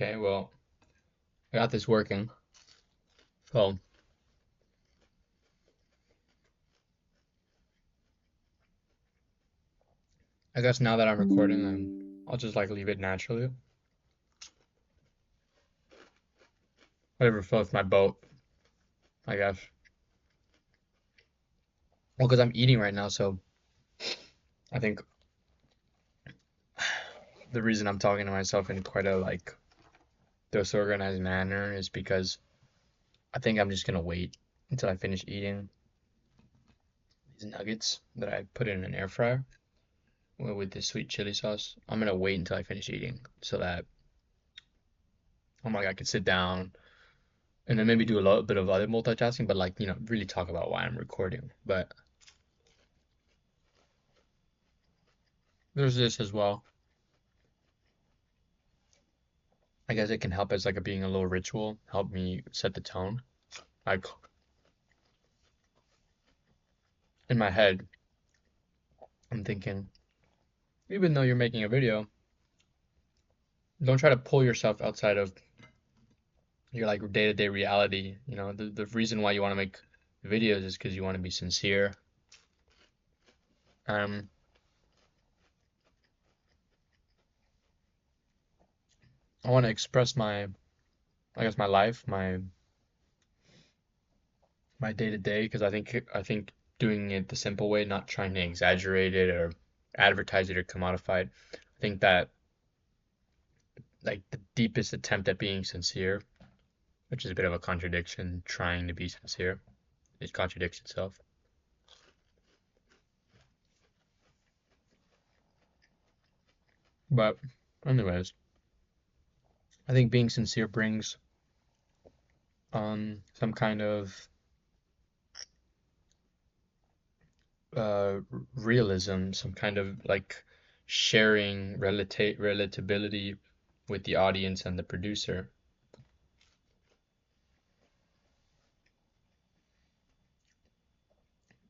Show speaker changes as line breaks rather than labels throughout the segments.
Okay, well, I got this working. So I guess now that I'm recording, I'll just like leave it naturally. Whatever floats my boat, I guess. Well, because I'm eating right now, so I think the reason I'm talking to myself in quite a like disorganized manner is because I think I'm just gonna wait until I finish eating these nuggets that I put in an air fryer with this sweet chili sauce. I'm gonna wait until I finish eating so that I'm like I can sit down and then maybe do a little bit of other multitasking, but like, really talk about why I'm recording. But there's this as well. I guess it can help as like a being a little ritual, help me set the tone. Like in my head, I'm thinking, even though you're making a video, don't try to pull yourself outside of your like day-to-day reality. The reason why you want to make videos is because you want to be sincere. Um, I want to express I guess my life, my day-to-day, because I think doing it the simple way, not trying to exaggerate it or advertise it or commodify it. I think that like the deepest attempt at being sincere, which is a bit of a contradiction, trying to be sincere, it contradicts itself. But anyways, I think being sincere brings some kind of uh realism, some kind of like sharing relatability with the audience and the producer.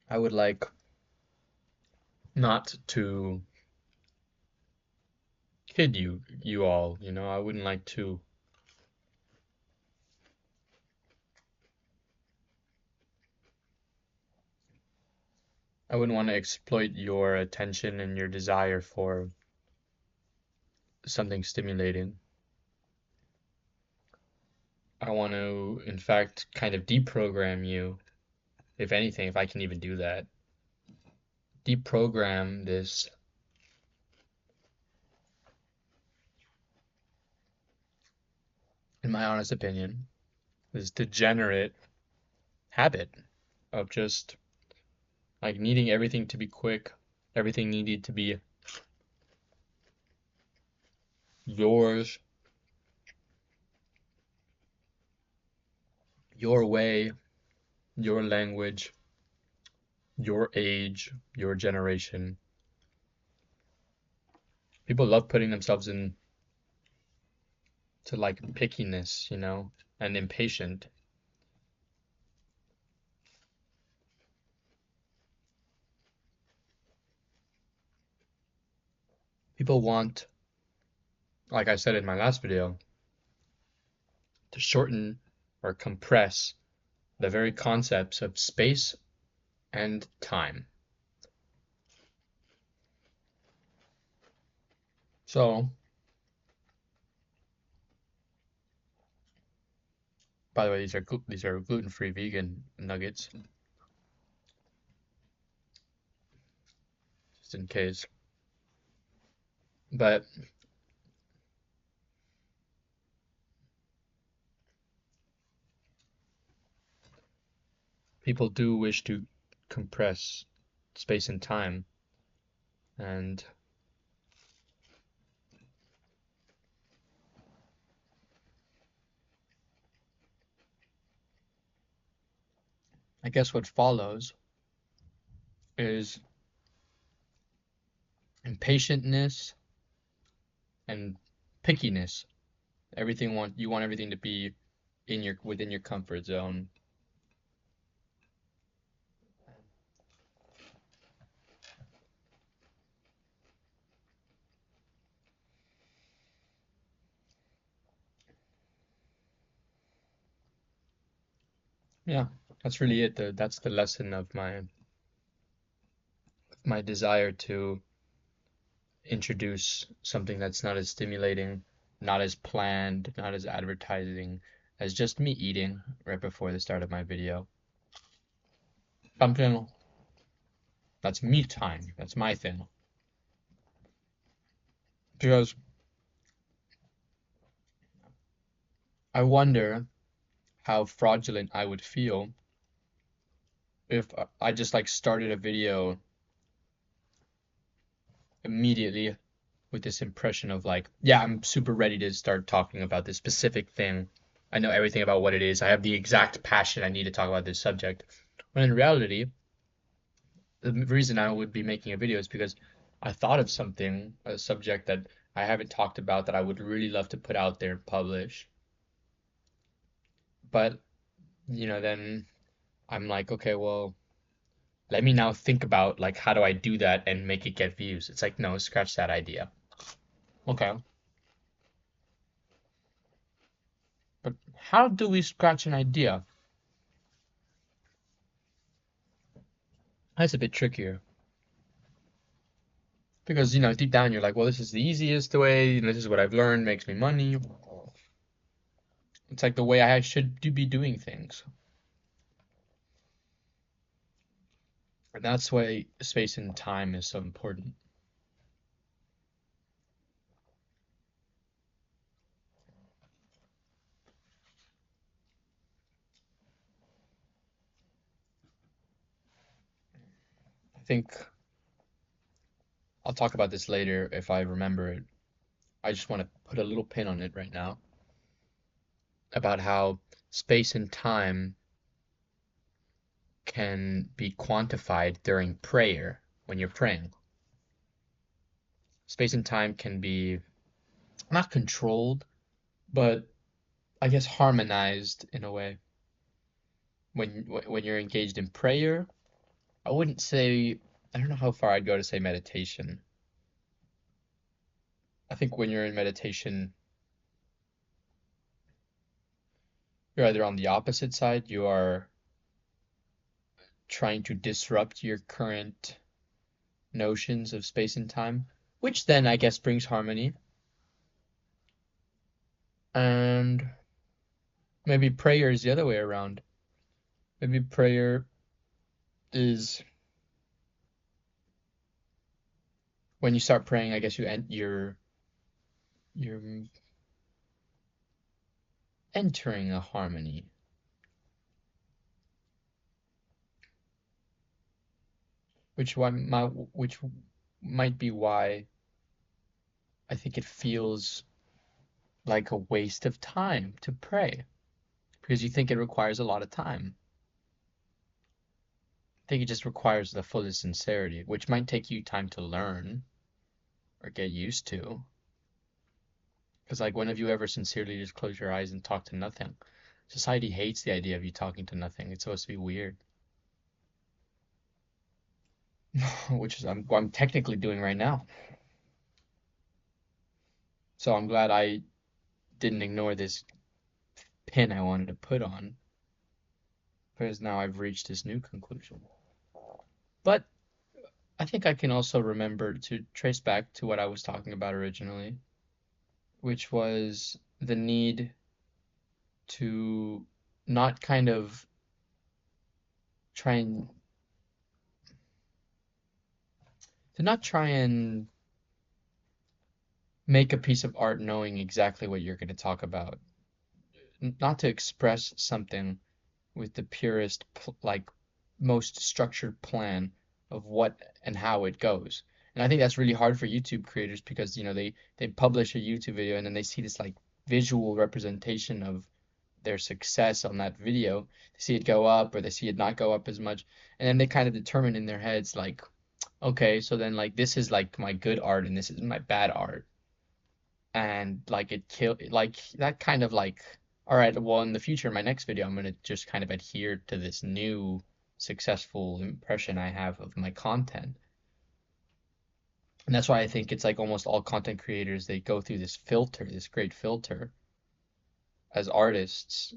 I would like not to kid you all, I wouldn't like to I wouldn't want to exploit your attention and your desire for something stimulating. I want to, in fact, kind of deprogram you, if anything, if I can even do that. Deprogram this, in my honest opinion, this degenerate habit of just like needing everything to be quick, everything needed to be yours, your way, your language, your age, your generation. People love putting themselves in to like pickiness, and impatient. People want, like I said in my last video, to shorten or compress the very concepts of space and time. So, by the way, these are gluten-free vegan nuggets, just in case. But people do wish to compress space and time, and I guess what follows is impatientness and pickiness. You want everything to be within your comfort zone. Yeah, that's really it. That's the lesson of my desire to introduce something that's not as stimulating, not as planned, not as advertising, as just me eating right before the start of my video. Something that's me time. That's my thing. Because I wonder how fraudulent I would feel if I just like started a video immediately with this impression of like, yeah, I'm super ready to start talking about this specific thing. I know everything about what it is. I have the exact passion I need to talk about this subject. When in reality, the reason I would be making a video is because I thought of something, a subject that I haven't talked about that I would really love to put out there and publish. But, then I'm like, okay, well, let me now think about like how do I do that and make it get views. It's like, no, scratch that idea. Okay. But how do we scratch an idea? That's a bit trickier. Because, deep down you're like, well, this is the easiest way, this is what I've learned, makes me money. It's like the way I should be doing things. And that's why space and time is so important. I think I'll talk about this later if I remember it. I just want to put a little pin on it right now about how space and time can be quantified during prayer when you're praying. Space and time can be not controlled, but I guess harmonized in a way. When you're engaged in prayer, I wouldn't say, I don't know how far I'd go to say meditation. I think when you're in meditation, you're either on the opposite side, you are trying to disrupt your current notions of space and time, which then I guess brings harmony. And maybe prayer is the other way around. Maybe prayer is when you start praying, I guess you're entering a harmony, which might be why I think it feels like a waste of time to pray because you think it requires a lot of time. I think it just requires the fullest sincerity, which might take you time to learn or get used to. Because, like, when have you ever sincerely just closed your eyes and talked to nothing? Society hates the idea of you talking to nothing. It's supposed to be weird, which is I'm technically doing right now. So I'm glad I didn't ignore this pin I wanted to put on, because now I've reached this new conclusion. But I think I can also remember to trace back to what I was talking about originally, which was the need to not kind of try and try and make a piece of art knowing exactly what you're going to talk about, not to express something with the purest, like most structured plan of what and how it goes. And I think that's really hard for YouTube creators because, they publish a YouTube video and then they see this like visual representation of their success on that video. They see it go up or they see it not go up as much. And then they kind of determine in their heads like, okay, so then like this is like my good art and this is my bad art. And like it kill like that kind of like, all right, well in the future, in my next video, I'm gonna just kind of adhere to this new successful impression I have of my content. And that's why I think it's like almost all content creators, they go through this filter, this great filter as artists,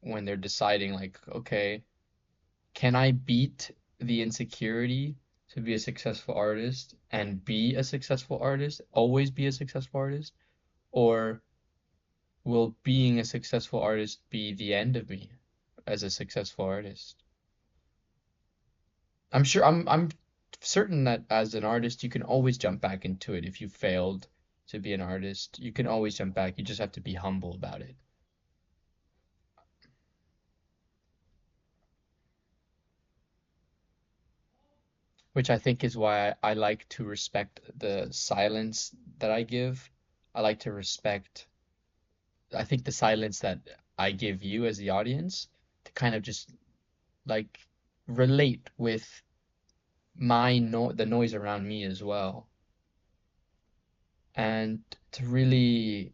when they're deciding like, okay, can I beat the insecurity to be a successful artist and be a successful artist, always be a successful artist? Or will being a successful artist be the end of me as a successful artist? I'm certain that as an artist you can always jump back into it if you failed to be an artist. You can always jump back. You just have to be humble about it. Which I think is why I like to respect the silence that I give. I like to respect, I think the silence that I give you as the audience to kind of just like relate with the noise around me as well, and to really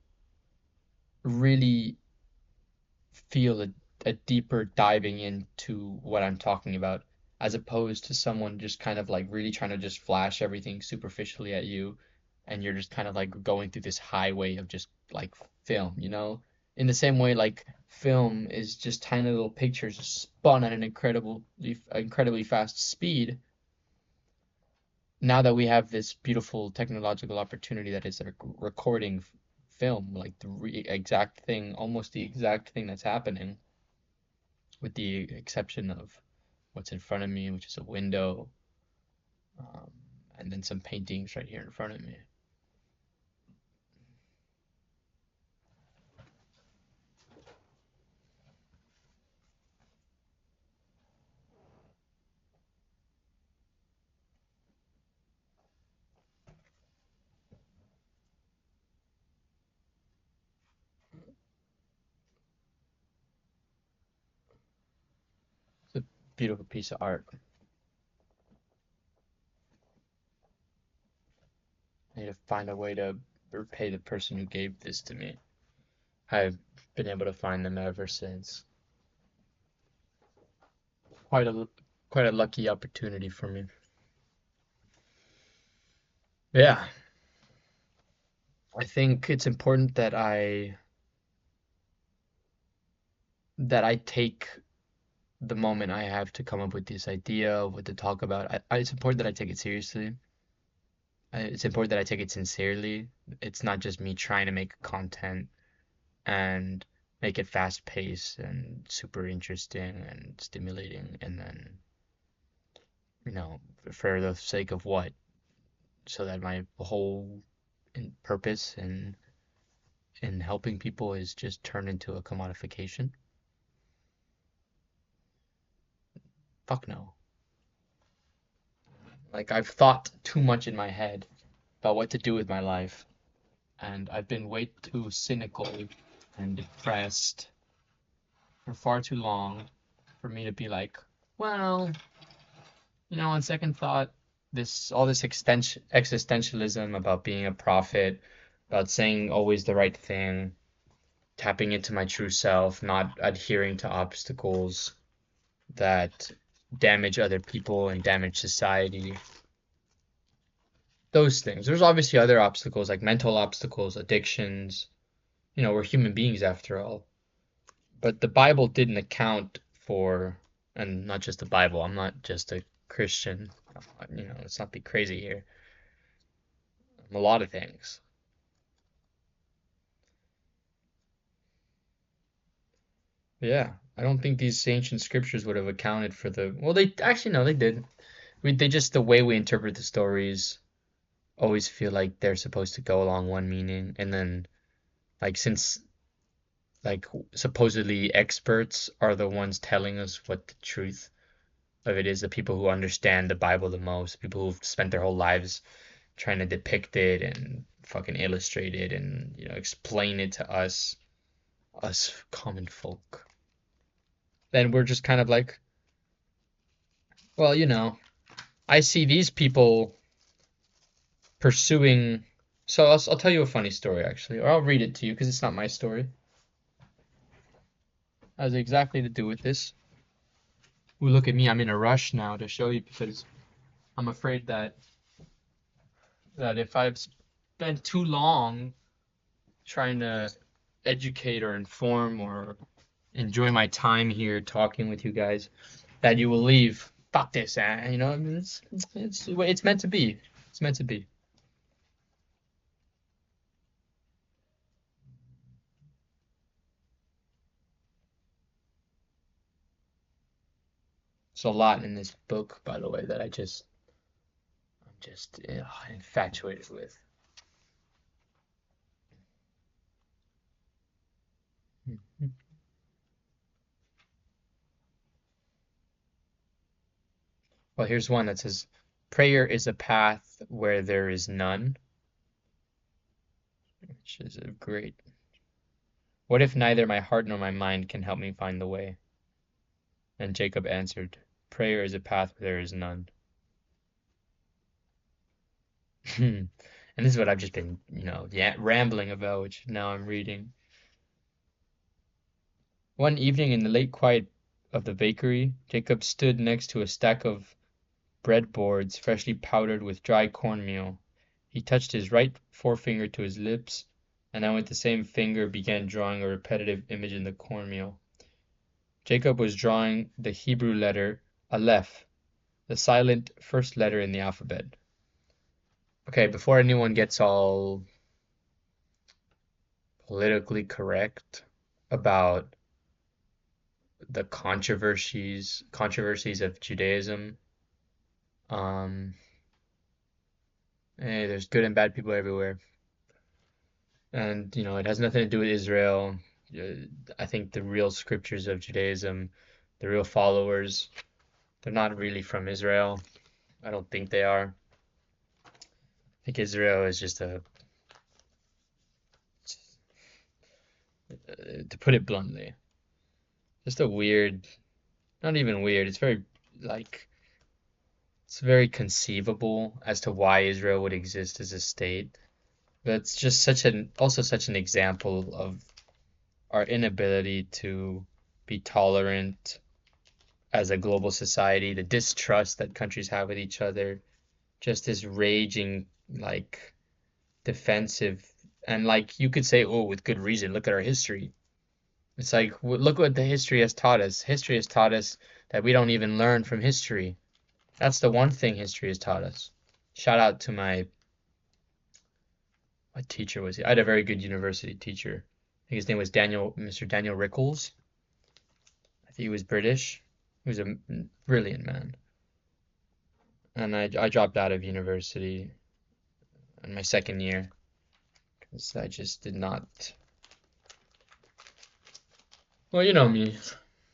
feel a deeper diving into what I'm talking about, as opposed to someone just kind of like really trying to just flash everything superficially at you, and you're just kind of like going through this highway of just like film, you know? In the same way, like film is just tiny little pictures spun at an incredibly fast speed. Now that we have this beautiful technological opportunity that is recording film, like the exact thing, almost the exact thing that's happening, with the exception of what's in front of me, which is a window, um, and then some paintings right here in front of me. It's a beautiful piece of art. I need to find a way to repay the person who gave this to me. I've been able to find them ever since. Quite a quite a lucky opportunity for me. Yeah, I think it's important that I take the moment I have to come up with this idea of what to talk about. It's important that I take it seriously. It's important that I take it sincerely. It's not just me trying to make content and make it fast paced and super interesting and stimulating, and then, for the sake of what? So that my whole purpose in helping people is just turned into a commodification? Fuck no. Like, I've thought too much in my head about what to do with my life, and I've been way too cynical and depressed for far too long for me to be like, well, on second thought, this existentialism about being a prophet, about saying always the right thing, tapping into my true self, not adhering to obstacles that damage other people and damage society. Those things. There's obviously other obstacles like mental obstacles, addictions. We're human beings after all. But the Bible didn't account for, and not just the Bible, I'm not just a Christian. Let's not be crazy here. A lot of things. Yeah, I don't think these ancient scriptures would have accounted for well, they actually, no, they did. They just, the way we interpret the stories always feel like they're supposed to go along one meaning, and then, like, since, like, supposedly experts are the ones telling us what the truth of it is, the people who understand the Bible the most, people who've spent their whole lives trying to depict it and fucking illustrate it and, explain it to us common folk. Then we're just kind of like, well, I see these people pursuing. So I'll tell you a funny story, actually, or I'll read it to you because it's not my story. It has exactly to do with this. Ooh, look at me, I'm in a rush now to show you because I'm afraid that if I've spent too long trying to educate or inform or enjoy my time here talking with you guys, that you will leave. Fuck this, you know, it's meant to be. It's meant to be. There's a lot in this book, by the way, that I'm just infatuated with. Well, here's one that says, prayer is a path where there is none, which is a great. What if neither my heart nor my mind can help me find the way? And Jacob answered, prayer is a path where there is none. And this is what I've just been, rambling about, which now I'm reading. One evening in the late quiet of the bakery, Jacob stood next to a stack of breadboards freshly powdered with dry cornmeal. He touched his right forefinger to his lips, and then with the same finger began drawing a repetitive image in the cornmeal. Jacob was drawing the Hebrew letter Aleph, the silent first letter in the alphabet. Okay, before anyone gets all politically correct about the controversies of Judaism, hey, there's good and bad people everywhere. And, it has nothing to do with Israel. I think the real scriptures of Judaism, the real followers, they're not really from Israel. I don't think they are. I think Israel is just to put it bluntly, just a weird, not even weird, it's very, it's very conceivable as to why Israel would exist as a state. But it's just also such an example of our inability to be tolerant as a global society, the distrust that countries have with each other, just this raging, defensive, and you could say, oh, with good reason, look at our history. It's like, look what the history has taught us. History has taught us that we don't even learn from history. That's the one thing history has taught us. Shout out to my what teacher was he? I had a very good university teacher. I think his name was Mr. Daniel Rickles. I think he was British. He was a brilliant man. And I dropped out of university in my second year because I just did not. Well, you know me.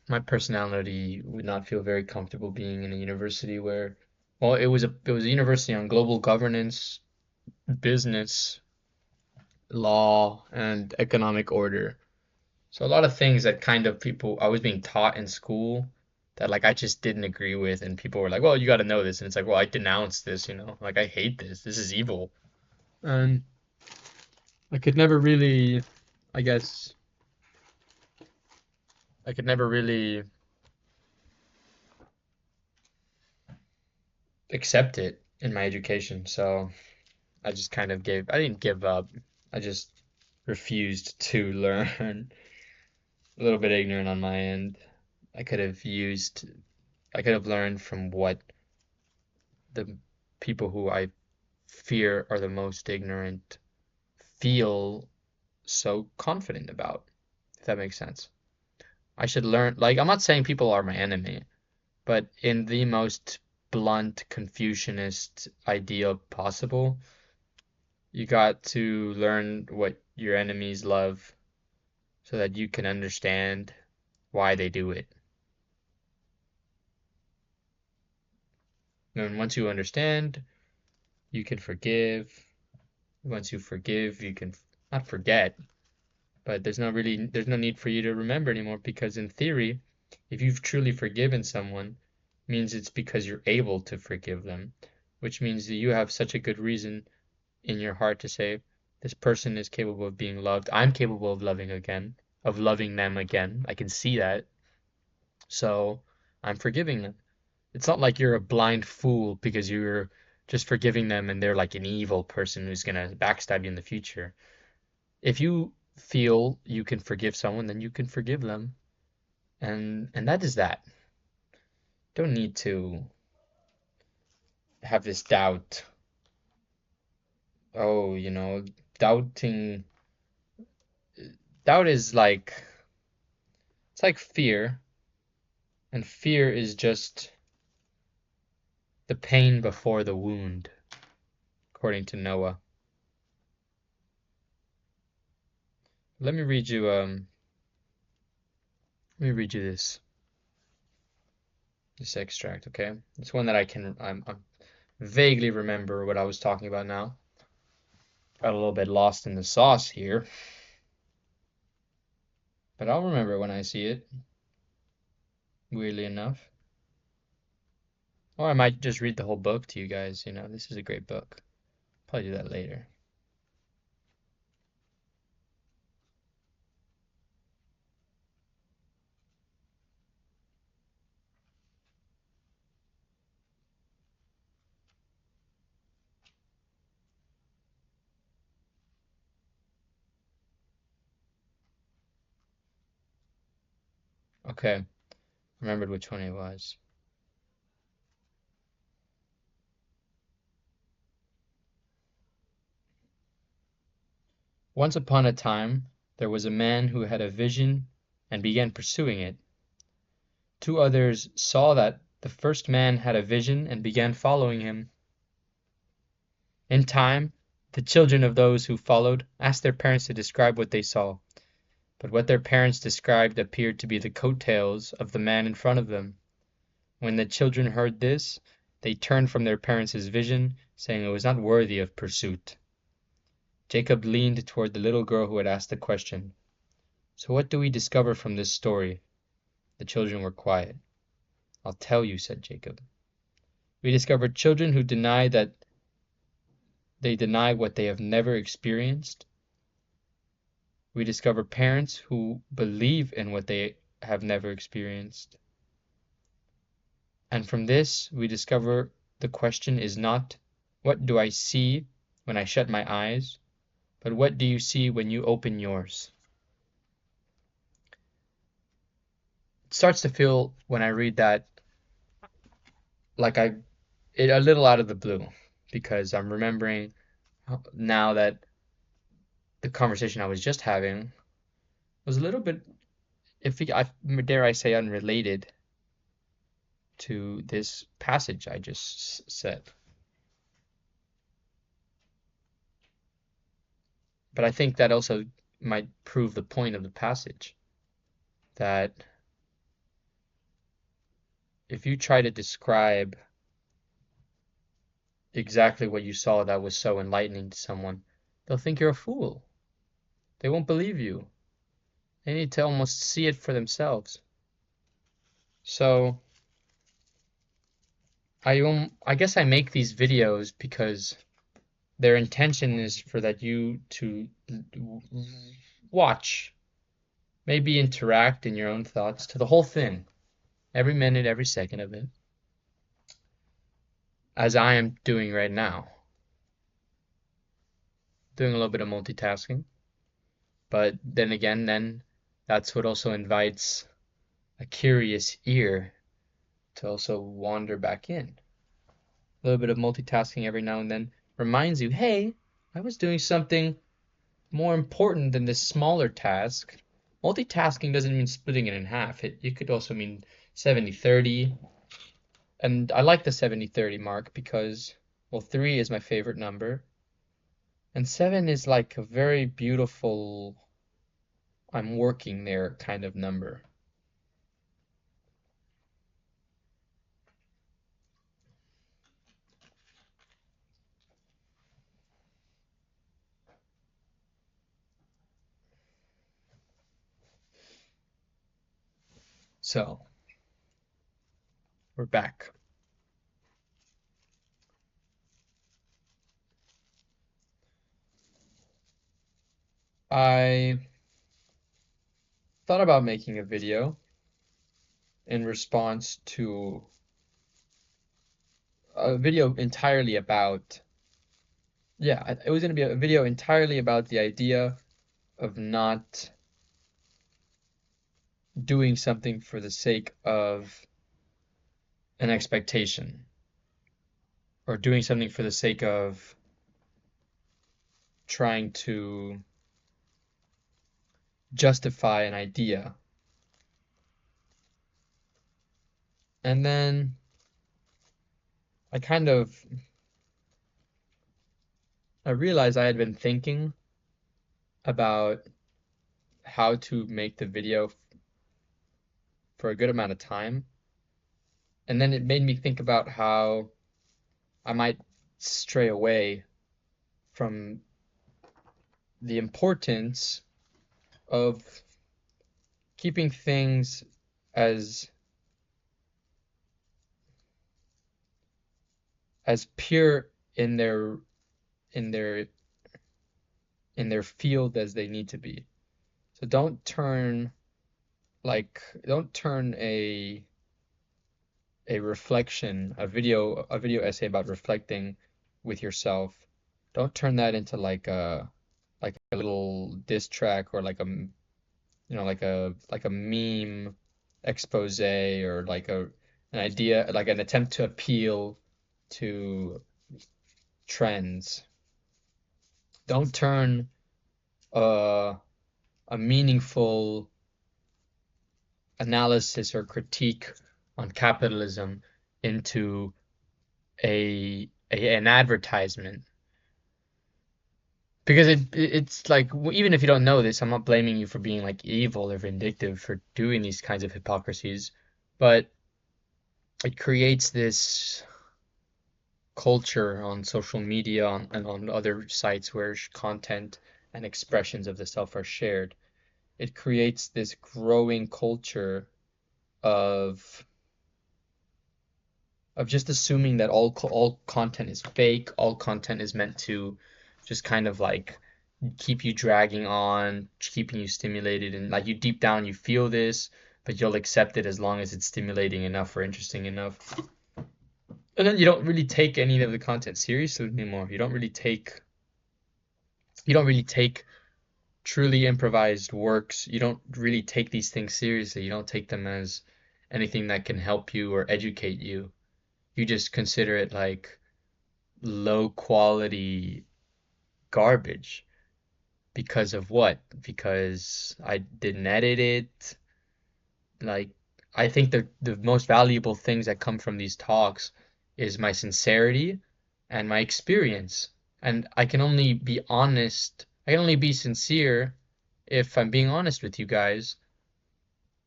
My personality would not feel very comfortable being in a university where, well, it was a university on global governance, business, law, and economic order. So a lot of things that kind of people I was being taught in school that I just didn't agree with, and people were like, "Well, you got to know this," and it's like, "Well, I denounce this, I hate this. This is evil." And I could never really, I guess, I could never really accept it in my education. So I just kind of I didn't give up. I just refused to learn. A little bit ignorant on my end. I could have used, I could have learned from what the people who I fear are the most ignorant feel so confident about, if that makes sense. I should learn, I'm not saying people are my enemy, but in the most blunt Confucianist ideal possible, you got to learn what your enemies love so that you can understand why they do it. And once you understand, you can forgive. Once you forgive, you can not forget, but there's no need for you to remember anymore, because in theory, if you've truly forgiven someone, it means it's because you're able to forgive them, which means that you have such a good reason in your heart to say, this person is capable of being loved. I'm capable of loving them again. I can see that. So I'm forgiving them. It's not like you're a blind fool because you're just forgiving them and they're like an evil person who's going to backstab you in the future. If you feel you can forgive someone, then you can forgive them. And that is that. Don't need to have this doubt. Oh, doubting. Doubt is like, it's like fear, and fear is just the pain before the wound, according to Noah. Let me read you this extract, okay? It's one that I'm vaguely remember what I was talking about now. Got a little bit lost in the sauce here, but I'll remember when I see it, weirdly enough. Or I might just read the whole book to you guys, this is a great book. Probably do that later. Okay, remembered which one it was. Once upon a time, there was a man who had a vision and began pursuing it. Two others saw that the first man had a vision and began following him. In time, the children of those who followed asked their parents to describe what they saw, but what their parents described appeared to be the coat-tails of the man in front of them. When the children heard this, they turned from their parents' vision, saying it was not worthy of pursuit. Jacob leaned toward the little girl who had asked the question. "So what do we discover from this story?" The children were quiet. "I'll tell you," said Jacob. "We discover children who deny what they have never experienced. We discover parents who believe in what they have never experienced. And from this, we discover the question is not, what do I see when I shut my eyes, but what do you see when you open yours?" It starts to feel, when I read that, like a little out of the blue, because I'm remembering now that the conversation I was just having was a little bit, if dare I say, unrelated to this passage I just said. But I think that also might prove the point of the passage, that if you try to describe exactly what you saw that was so enlightening to someone, they'll think you're a fool. They won't believe you. They need to almost see it for themselves. So I guess I make these videos because their intention is for that you to watch, maybe interact in your own thoughts to the whole thing, every minute, every second of it, as I am doing right now. Doing a little bit of multitasking, but then again, that's what also invites a curious ear to also wander back in. A little bit of multitasking every now and then reminds you, hey, I was doing something more important than this smaller task. Multitasking doesn't mean splitting it in half. It could also mean 70-30. And I like the 70-30 mark because, well, 3 is my favorite number. And 7 is like a very beautiful, I'm working there kind of number. So, we're back. I thought about making a video in response to a video entirely about, it was going to be a video entirely about the idea of not doing something for the sake of an expectation, or doing something for the sake of trying to justify an idea. And then I I realized I had been thinking about how to make the video for a good amount of time. And then it made me think about how I might stray away from the importance of keeping things as pure in in their in their field as they need to be. So don't turn a reflection, a video essay about reflecting with yourself. Don't turn that into like a little diss track, or like a like a meme expose, or like an idea, like an attempt to appeal to trends. Don't turn a meaningful analysis or critique on capitalism into an advertisement, because it's like, even if you don't know this, I'm not blaming you for being like evil or vindictive for doing these kinds of hypocrisies, but it creates this culture on social media, and on other sites where content and expressions of the self are shared. It creates this growing culture of just assuming that all content is fake, all content is meant to just kind of like keep you dragging on, keeping you stimulated, and like you deep down you feel this, but you'll accept it as long as it's stimulating enough or interesting enough. And then you don't really take any of the content seriously anymore. You don't really take truly improvised works. You don't really take these things seriously. You don't take them as anything that can help you or educate you. You just consider it like low quality garbage. Because of what? Because I didn't edit it. Like, I think the most valuable things that come from these talks is my sincerity and my experience. And I can only be honest, I can only be sincere if I'm being honest with you guys.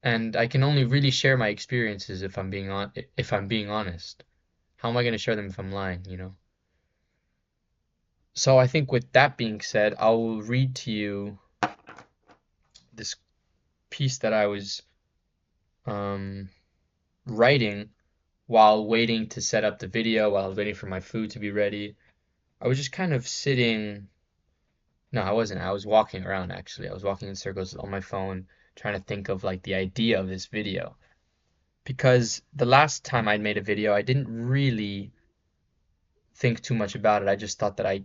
And I can only really share my experiences if I'm being honest. How am I going to share them if I'm lying, you know? So I think with that being said, I will read to you this piece that I was um, writing while waiting to set up the video, while I was waiting for my food to be ready. I was just kind of sitting. No, I wasn't. I was walking around actually. I was walking in circles on my phone, trying to think of like the idea of this video. Because the last time I made a video, I didn't really think too much about it. I just thought that I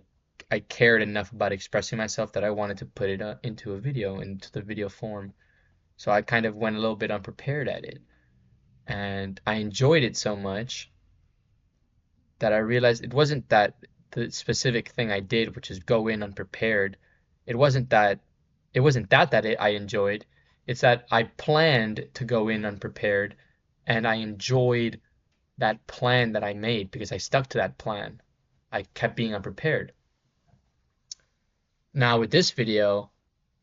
cared enough about expressing myself that I wanted to put it into a video, into the video form. So I kind of went a little bit unprepared at it. And I enjoyed it so much that I realized it wasn't that the specific thing I did, which is go in unprepared, it wasn't that I enjoyed. It's that I planned to go in unprepared, and I enjoyed that plan that I made because I stuck to that plan. I kept being unprepared. Now with this video,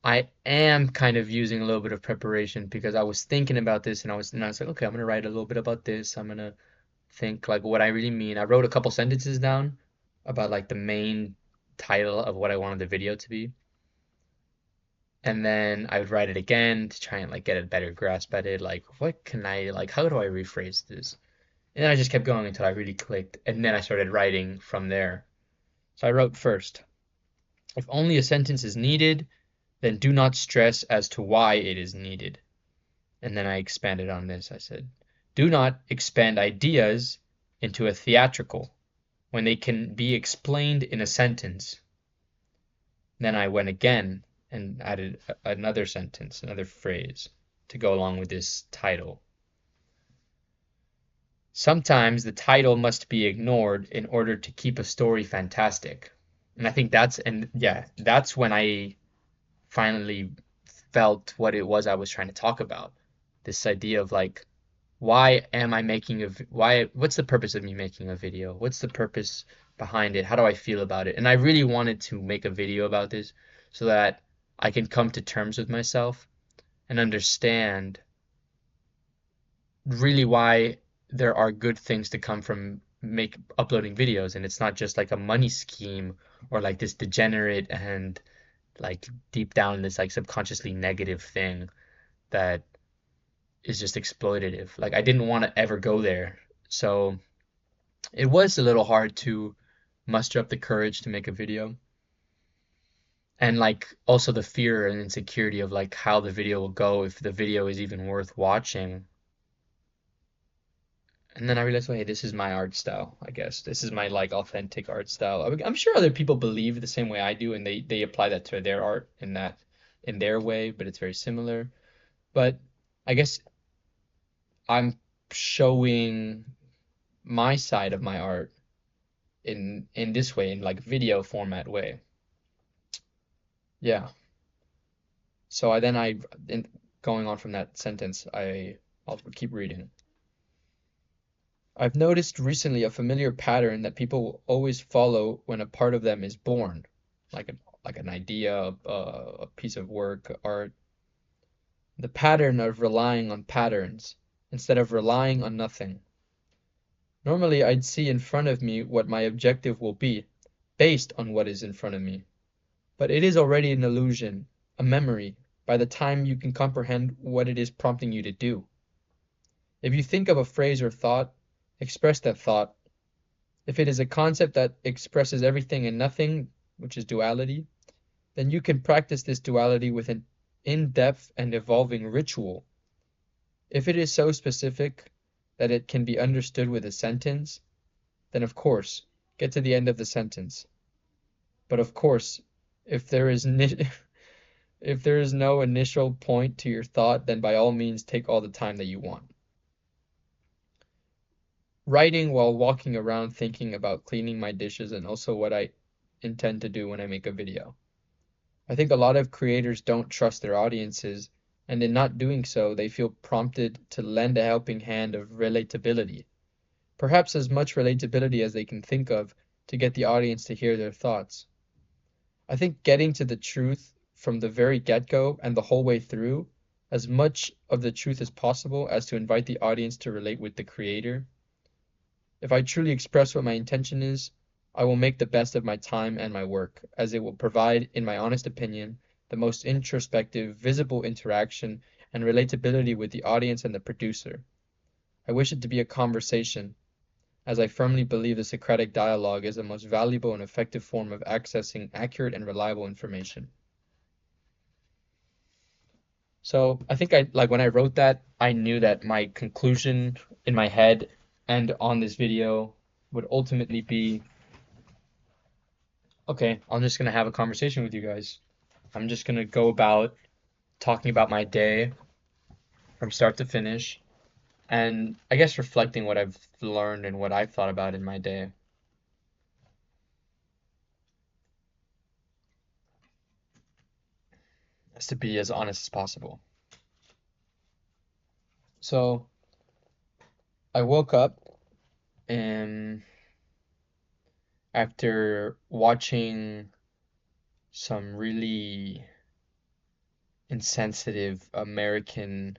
I am kind of using a little bit of preparation because I was thinking about this, and I was like, okay, I'm gonna write a little bit about this. I'm gonna think like what I really mean. I wrote a couple sentences down about like the main title of what I wanted the video to be. And then I would write it again to try and like get a better grasp at it. Like, how do I rephrase this? And then I just kept going until I really clicked. And then I started writing from there. So I wrote first, if only a sentence is needed, then do not stress as to why it is needed. And then I expanded on this. I said, do not expand ideas into a theatrical when they can be explained in a sentence. Then I went again and added another sentence, another phrase. to go along with this title. Sometimes the title must be ignored in order to keep a story fantastic. And I think that's when I finally felt what it was I was trying to talk about. This idea of like, why am I making what's the purpose of me making a video? What's the purpose behind it? How do I feel about it? And I really wanted to make a video about this so that I can come to terms with myself and understand really why there are good things to come from uploading videos, and it's not just like a money scheme or like this degenerate and like deep down this like subconsciously negative thing that is just exploitative. Like I didn't want to ever go there. So it was a little hard to muster up the courage to make a video. And like also the fear and insecurity of like how the video will go, if the video is even worth watching. And then I realized, well, hey, this is my art style, I guess. This is my like authentic art style. I'm sure other people believe the same way I do, and they apply that to their art in their way, but it's very similar. But I guess I'm showing my side of my art in this way, in like video format way. Yeah. So going on from that sentence, I'll keep reading. I've noticed recently a familiar pattern that people will always follow when a part of them is born, like an idea, a piece of work, art. The pattern of relying on patterns instead of relying on nothing. Normally, I'd see in front of me what my objective will be, based on what is in front of me. But it is already an illusion, a memory, by the time you can comprehend what it is prompting you to do. If you think of a phrase or thought, express that thought. If it is a concept that expresses everything and nothing, which is duality, then you can practice this duality with an in-depth and evolving ritual. If it is so specific that it can be understood with a sentence, then of course, get to the end of the sentence. But of course, if there is no initial point to your thought, then by all means take all the time that you want. Writing while walking around thinking about cleaning my dishes and also what I intend to do when I make a video. I think a lot of creators don't trust their audiences, and in not doing so, they feel prompted to lend a helping hand of relatability. Perhaps as much relatability as they can think of to get the audience to hear their thoughts. I think getting to the truth from the very get-go and the whole way through, as much of the truth as possible as to invite the audience to relate with the creator. If I truly express what my intention is, I will make the best of my time and my work, as it will provide, in my honest opinion, the most introspective, visible interaction and relatability with the audience and the producer. I wish it to be a conversation, as I firmly believe the Socratic dialogue is the most valuable and effective form of accessing accurate and reliable information. So I think when I wrote that, I knew that my conclusion in my head and on this video would ultimately be, okay, I'm just gonna have a conversation with you guys. I'm just gonna go about talking about my day from start to finish, and I guess reflecting what I've learned and what I've thought about in my day. Has to be as honest as possible. So I woke up and after watching some really insensitive American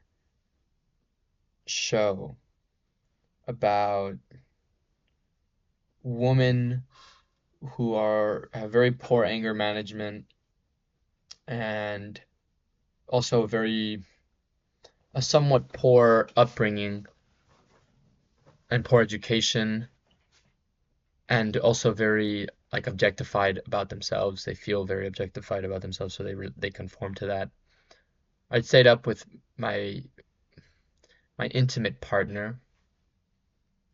show about women who have very poor anger management and also a somewhat poor upbringing and poor education, and also very like objectified about themselves. They feel very objectified about themselves, so they conform to that. I'd stayed up with my intimate partner.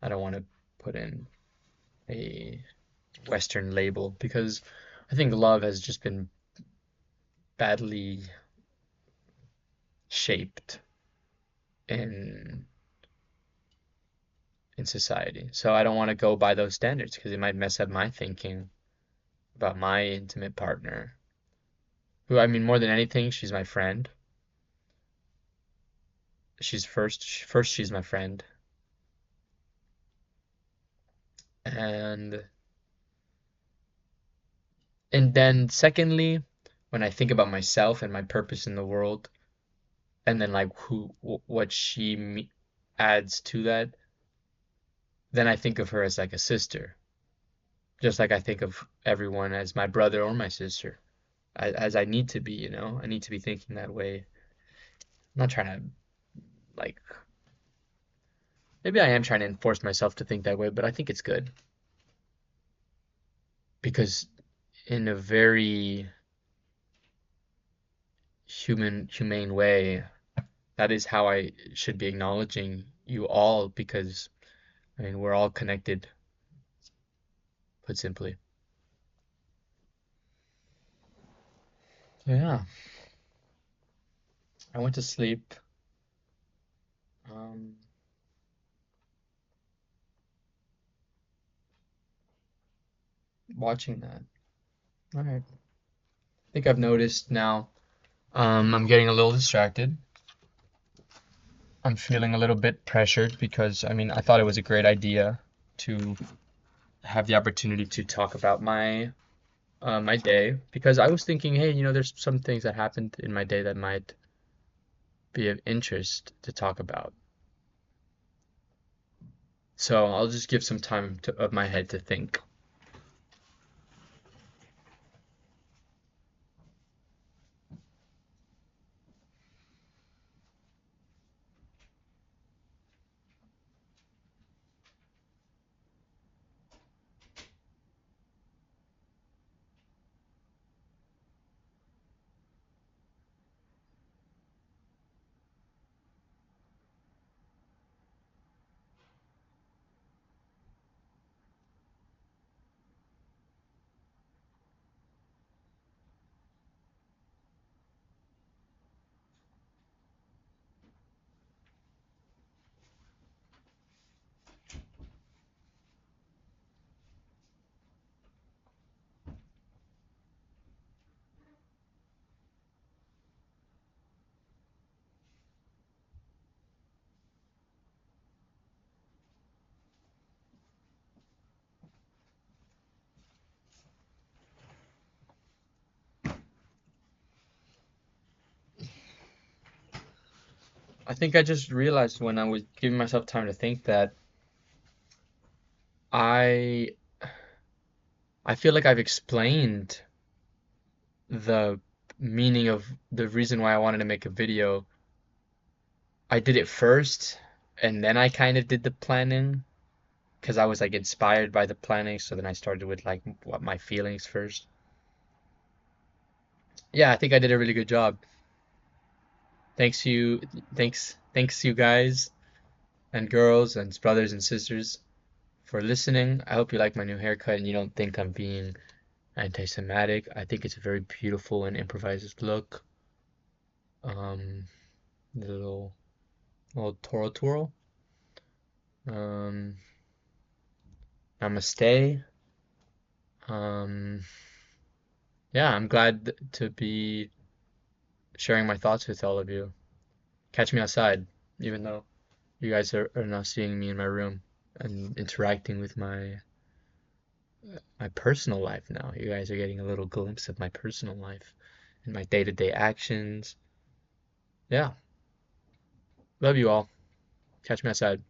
I don't want to put in a Western label because I think love has just been badly shaped in society. So I don't want to go by those standards because it might mess up my thinking about my intimate partner. Who, I mean, more than anything, she's my friend. She's first she's my friend. And then secondly, when I think about myself and my purpose in the world, and then like what she adds to that, then I think of her as like a sister, just like I think of everyone as my brother or my sister, as I need to be, you know? I need to be thinking that way. I'm not trying to like maybe I am trying to enforce myself to think that way, but I think it's good because in a very humane way, that is how I should be acknowledging you all because I mean we're all connected, put simply. So yeah, I went to sleep um, watching that. All right. I think I've noticed now I'm getting a little distracted. I'm feeling a little bit pressured because I mean I thought it was a great idea to have the opportunity to talk about my day because I was thinking, hey, you know, there's some things that happened in my day that might be of interest to talk about. So I'll just give some time of my head to think. I think I just realized when I was giving myself time to think that I I feel like I've explained the meaning of the reason why I wanted to make a video. I did it first and then I kind of did the planning because I was like inspired by the planning, so then I started with like what my feelings first. Yeah, I think I did a really good job. Thanks you, thanks you guys and girls and brothers and sisters for listening. I hope you like my new haircut and you don't think I'm being anti-Semitic. I think it's a very beautiful and improvised look. Um, the little twirl twirl. Um, namaste. Um, yeah, I'm glad to be sharing my thoughts with all of you. Catch me outside, even though you guys are now seeing me in my room and interacting with my personal life now. You guys are getting a little glimpse of my personal life and my day-to-day actions. Yeah, love you all. Catch me outside.